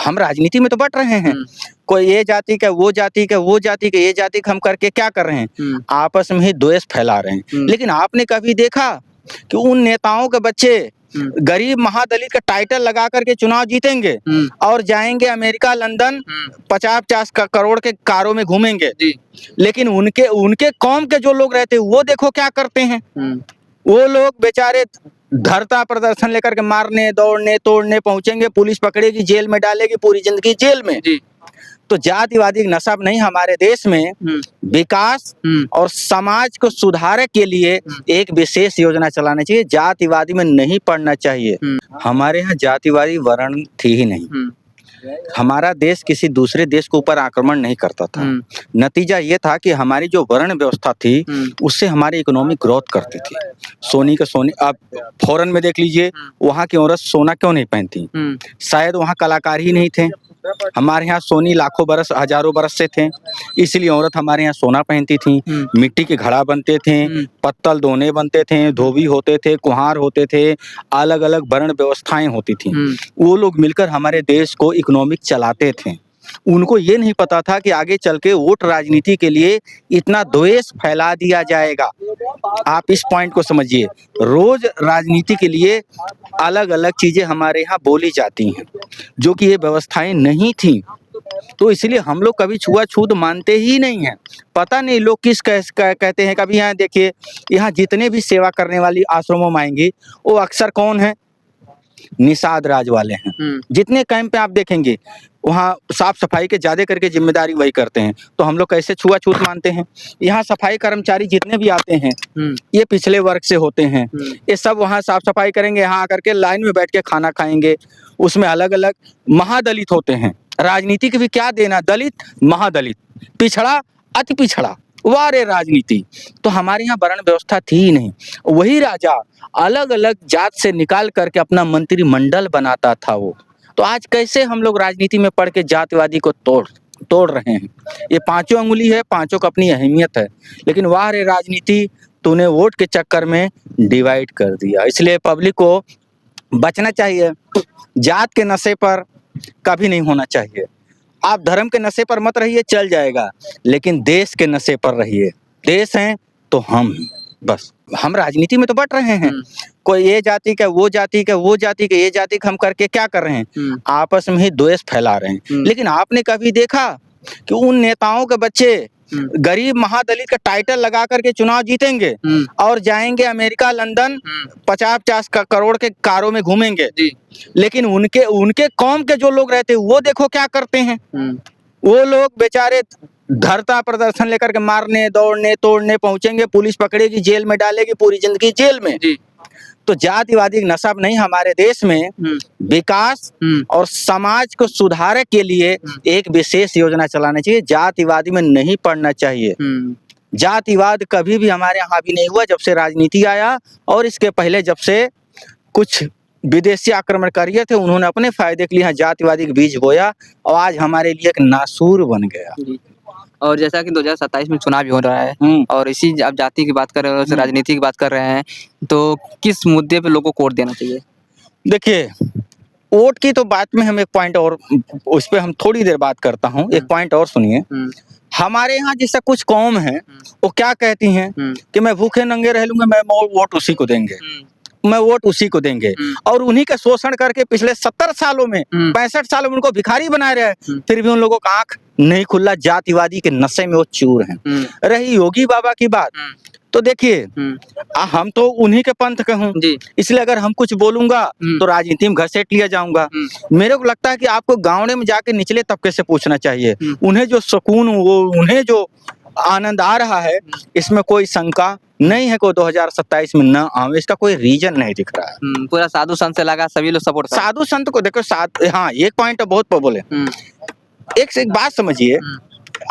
हम राजनीति में तो बट रहे हैं। कोई ये जाति का, वो जाति का, वो जाति का, ये जाति का हम करके क्या कर रहे हैं? आपस में ही द्वेष फैला रहे हैं। लेकिन आपने कभी देखा कि उन नेताओं के बच्चे गरीब महादलित का टाइटल लगा करके चुनाव जीतेंगे और जाएंगे अमेरिका, लंदन, 50-50 करोड़ के कारों में घूमेंगे, लेकिन उनके उनके कौम के जो लोग रहते हैं वो देखो क्या करते हैं। वो लोग बेचारे धरता प्रदर्शन लेकर के मारने, दौड़ने, तोड़ने पहुंचेंगे, पुलिस पकड़ेगी, जेल में डालेगी, पूरी जिंदगी जेल में। तो जातिवादी नशा नहीं, हमारे देश में विकास और समाज को सुधार के लिए एक विशेष योजना चलानी चाहिए। जातिवादी में नहीं पड़ना चाहिए। हमारे यहाँ जातिवादी वर्ण थी ही नहीं। हमारा देश किसी दूसरे देश के ऊपर आक्रमण नहीं करता था। नतीजा ये था कि हमारी जो वर्ण व्यवस्था थी उससे हमारी इकोनॉमिक ग्रोथ करती थी। सोनी का सोनी, आप फॉरेन में देख लीजिए, वहाँ की औरत सोना क्यों नहीं पहनती? शायद वहाँ कलाकार ही नहीं थे। हमारे यहाँ सोनी लाखों बरस, हजारों बरस से थे, इसलिए औरत हमारे यहाँ सोना पहनती थी। मिट्टी के घड़ा बनते थे, पत्तल दोने बनते थे, धोबी होते थे, कुम्हार होते थे, अलग अलग वर्ण व्यवस्थाएं होती थी। वो लोग मिलकर हमारे देश को इकोनॉमिक चलाते थे। उनको ये नहीं पता था कि आगे चल के वोट राजनीति के लिए इतना द्वेष फैला दिया जाएगा। आप इस पॉइंट को समझिए। रोज राजनीति के लिए अलग अलग चीजें हमारे यहाँ बोली जाती हैं, जो कि ये व्यवस्थाएं नहीं थी। तो इसलिए हम लोग कभी छुआछूत मानते ही नहीं हैं। पता नहीं लोग किस कहते हैं। कभी यहाँ देखिए, यहाँ जितने भी सेवा करने वाली आश्रमों में आएंगे वो अक्सर कौन है? निषाद राज वाले हैं। जितने कैंप पे आप देखेंगे वहाँ साफ सफाई के ज्यादा करके जिम्मेदारी वही करते हैं। तो हम लोग कैसे छुआछूत मानते हैं? यहाँ सफाई कर्मचारी जितने भी आते हैं ये पिछले वर्ग से होते हैं। ये सब वहाँ साफ सफाई करेंगे, यहाँ आकर के लाइन में बैठ के खाना खाएंगे। उसमें अलग अलग महादलित होते हैं। राजनीति की भी क्या देना? दलित, महादलित, पिछड़ा, अति पिछड़ा, वारे राजनीति। तो हमारे यहाँ वर्ण व्यवस्था थी ही नहीं। वही राजा अलग अलग जात से निकाल करके अपना मंत्रिमंडल बनाता था वो। तो आज कैसे हम लोग राजनीति में पढ़ के जातिवादी को तोड़ रहे हैं? ये पांचों अंगुली है, पांचों को अपनी अहमियत है, लेकिन वाह रे राजनीति, तूने वोट के चक्कर में डिवाइड कर दिया। इसलिए पब्लिक को बचना चाहिए। जात के नशे पर कभी नहीं होना चाहिए। आप धर्म के नशे पर मत रहिए, चल जाएगा, लेकिन देश के नशे पर रहिए। देश हैं तो हम, बस हम राजनीति में तो बट रहे हैं। कोई ये जाति का, वो जाति का, वो जाति का, ये जाति का हम करके क्या कर रहे हैं? आपस में ही द्वेष फैला रहे हैं। लेकिन आपने कभी देखा कि उन नेताओं के बच्चे गरीब महादलित का टाइटल लगा करके चुनाव जीतेंगे और जाएंगे अमेरिका, लंदन, 50-50 करोड़ के कारों में घूमेंगे, लेकिन उनके कौम के जो लोग रहते हैं वो देखो क्या करते हैं। वो लोग बेचारे धरता प्रदर्शन लेकर के मारने, दौड़ने, तोड़ने पहुंचेंगे, पुलिस पकड़ेगी, जेल में डालेगी, पूरी जिंदगी जेल में। तो जातिवादी नशा नहीं, हमारे देश में विकास और समाज को सुधार के लिए एक विशेष योजना चलानी चाहिए। जातिवादी में नहीं पड़ना चाहिए। जातिवाद कभी भी हमारे यहाँ हावी नहीं हुआ जब से राजनीति आया, और इसके पहले जब से कुछ विदेशी आक्रमणकारी थे उन्होंने अपने फायदे के लिए यहाँ जातिवादी के बीज बोया और आज हमारे लिए एक नासूर बन गया। और जैसा कि 2027 में चुनाव भी हो रहा है और इसी आप जाति की बात कर रहे हो, राजनीति की बात कर रहे हैं, तो किस मुद्दे पे लोगों को वोट देना चाहिए? देखिए, वोट की तो बात में हम एक पॉइंट और, उस पर हम थोड़ी देर बात करता हूँ। एक पॉइंट और सुनिए। हमारे यहाँ जैसा कुछ कौम है वो क्या कहती हैं कि मैं भूखे नंगे रह लूंगा, मैं वोट उसी को देंगे, मैं वोट उसी को देंगे, और उन्हीं का शोषण करके पिछले 70 सालों में, 65 सालों में उनको भिखारी बनाए रहे, फिर भी उन लोगों का आंख नहीं खुला। जातिवादी के नशे में वो चूर हैं। रही योगी बाबा की बात, तो देखिए हम तो उन्हीं के पंथ के हूँ, इसलिए अगर हम कुछ बोलूंगा तो राजनीति में घसीट लिया जाऊंगा। मेरे को लगता है कि आपको गाँव में जाके निचले तबके से पूछना चाहिए। उन्हें जो सुकून, वो उन्हें जो आनंद आ रहा है, इसमें कोई शंका नहीं है को 2027 में न आवे, इसका कोई रीजन नहीं दिख रहा है। पूरा साधु संत से लगा, सभी लोग सपोर्ट। साधु संत को देखो, हाँ एक पॉइंट बहुत बोले। एक बात समझिए,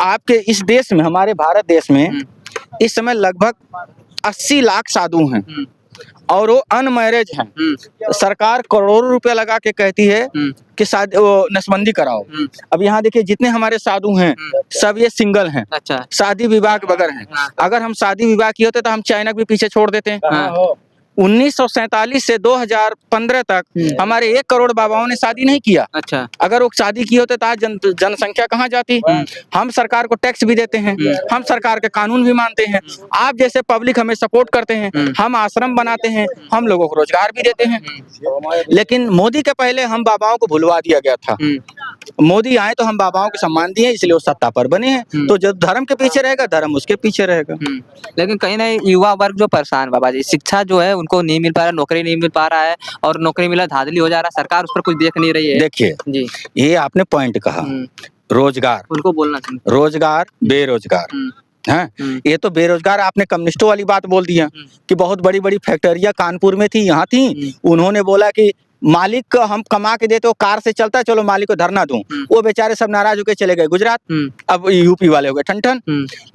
आपके इस देश में, हमारे भारत देश में इस समय लगभग 80 लाख साधु हैं और वो अनमैरिज हैं। सरकार करोड़ों रुपया लगा के कहती है कि नसबंदी कराओ। अब यहाँ देखिए, जितने हमारे साधु हैं सब ये सिंगल हैं। अच्छा। शादी विवाह के बगैर हैं। अगर हम शादी विवाह किए होते तो हम चाइना के भी पीछे छोड़ देते हैं। 1947 से 2015 तक हमारे 1 करोड़ बाबाओं ने शादी नहीं किया। अच्छा। अगर वो शादी की होते तो आज जनसंख्या कहाँ जाती। हम सरकार को टैक्स भी देते हैं, हम सरकार के कानून भी मानते हैं, आप जैसे पब्लिक हमें सपोर्ट करते हैं, हम आश्रम बनाते हैं, हम लोगों को रोजगार भी देते हैं। लेकिन मोदी के पहले हम बाबाओं को भुलवा दिया गया था। मोदी आए तो हम बाबाओं को सम्मान दिए, इसलिए वो सत्ता पर बने हैं। तो जब धर्म के पीछे रहेगा, धर्म उसके पीछे रहेगा। लेकिन कहीं ना युवा वर्ग जो परेशान बाबा जी, शिक्षा जो है उनको नहीं मिल पा रहा, नौकरी नहीं मिल पा रहा है, और नौकरी मिला धांधली हो जा रहा है, सरकार उस पर कुछ देख नहीं रही है। देखिए जी, ये आपने पॉइंट कहा, रोजगार, उनको बोलना चाहिए। रोजगार, बेरोजगार है। ये तो बेरोजगार आपने कम्युनिस्टों वाली बात बोल दिया कि बहुत बड़ी बड़ी फैक्ट्रियां कानपुर में थी, यहाँ थी। उन्होंने बोला कि मालिक को हम कमा के देते हो, कार से चलता है, चलो मालिक को धरना दूं। वो बेचारे सब नाराज होकर चले गए गुजरात। अब यूपी वाले हो गए ठन।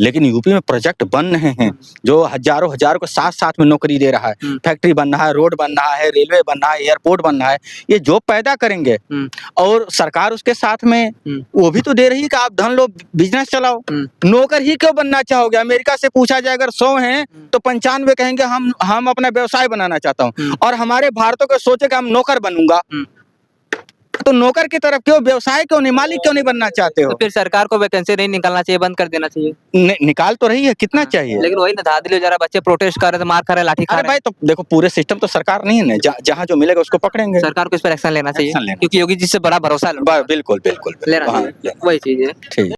लेकिन यूपी में प्रोजेक्ट बन रहे हैं जो हजारों हजारों को साथ साथ में नौकरी दे रहा है। फैक्ट्री बन रहा है, रोड बन रहा है, रेलवे बन रहा है, एयरपोर्ट बन रहा है। ये जॉब पैदा करेंगे और सरकार उसके साथ में वो भी तो दे रही है कि आप धन लो, बिजनेस चलाओ। नौकर ही क्यों बनना चाहोगे? अमेरिका से पूछा जाए अगर 100 हैं तो 95 कहेंगे हम अपना व्यवसाय बनाना चाहता हूँ। और हमारे भारतों को सोचे कि हम नौकर बनूंगा, तो नौकर की तरफ क्यों, व्यवसाय क्यों नहीं, मालिक क्यों नहीं बनना चाहते हो? तो फिर सरकार को वैकेंसी नहीं निकालना चाहिए, बंद कर देना चाहिए। निकाल तो रही है, कितना चाहिए? लेकिन वही ना, धांधली हो जा रहा है, बच्चे प्रोटेस्ट कर रहे हैं, मार खा रहे हैं, लाठी खा अरे रहे हैं। भाई तो देखो पूरे सिस्टम तो सरकार नहीं है ना, जहाँ जो मिलेगा उसको पकड़ेंगे। सरकार को इस पर एक्शन लेना चाहिए, एक्शन लेना। क्योंकि योगी जी से बड़ा भरोसा है लोगों का। बिल्कुल बिल्कुल लेना चाहिए, वही चीज है। ठीक।